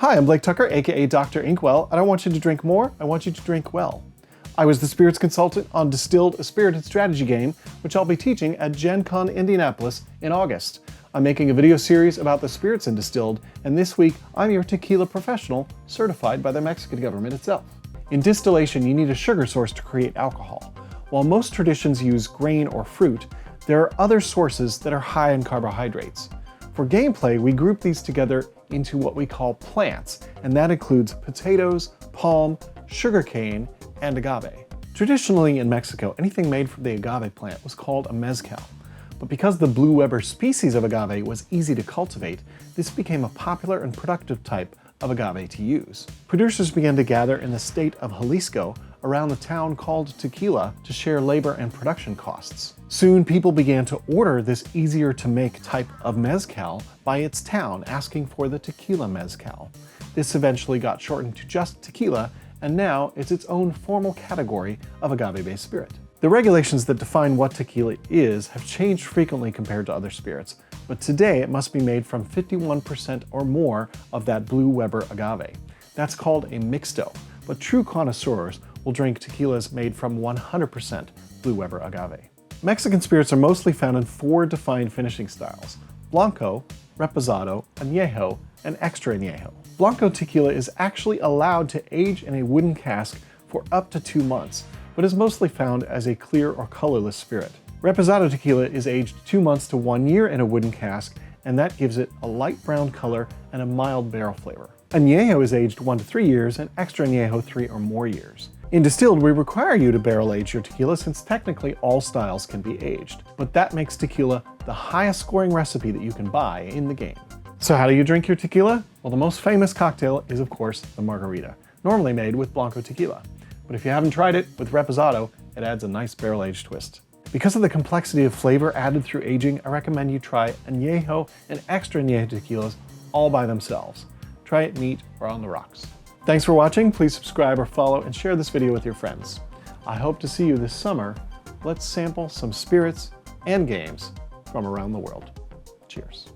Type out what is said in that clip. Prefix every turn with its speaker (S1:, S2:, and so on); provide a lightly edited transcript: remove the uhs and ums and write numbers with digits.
S1: Hi, I'm Blake Tucker, aka Dr. Inkwell, and I want you to drink more, I want you to drink well. I was the spirits consultant on Distilled, a spirited strategy game, which I'll be teaching at Gen Con Indianapolis in August. I'm making a video series about the spirits in Distilled, and this week I'm your tequila professional, certified by the Mexican government itself. In distillation, you need a sugar source to create alcohol. While most traditions use grain or fruit, there are other sources that are high in carbohydrates. For gameplay, we group these together into what we call plants, and that includes potatoes, palm, sugarcane, and agave. Traditionally in Mexico, anything made from the agave plant was called a mezcal. But because the blue Weber species of agave was easy to cultivate, this became a popular and productive type of agave to use. Producers began to gather in the state of Jalisco around the town called Tequila to share labor and production costs. Soon people began to order this easier to make type of mezcal by its town, asking for the tequila mezcal. This eventually got shortened to just tequila, and now it's its own formal category of agave-based spirit. The regulations that define what tequila is have changed frequently compared to other spirits, but today it must be made from 51% or more of that blue Weber agave. That's called a mixto, but true connoisseurs will drink tequilas made from 100% blue Weber agave. Mexican spirits are mostly found in 4 defined finishing styles: Blanco, Reposado, Añejo, and Extra Añejo. Blanco tequila is actually allowed to age in a wooden cask for up to 2 months, but is mostly found as a clear or colorless spirit. Reposado tequila is aged 2 months to 1 year in a wooden cask, and that gives it a light brown color and a mild barrel flavor. Añejo is aged 1 to 3 years, and Extra Añejo 3 or more years. In Distilled, we require you to barrel age your tequila since technically all styles can be aged, but that makes tequila the highest scoring recipe that you can buy in the game. So how do you drink your tequila? Well, the most famous cocktail is of course the margarita, normally made with Blanco tequila. But if you haven't tried it with Reposado, it adds a nice barrel-aged twist. Because of the complexity of flavor added through aging, I recommend you try Añejo and Extra Añejo tequilas all by themselves. Try it neat or on the rocks. Thanks for watching. Please subscribe or follow and share this video with your friends. I hope to see you this summer. Let's sample some spirits and games from around the world. Cheers.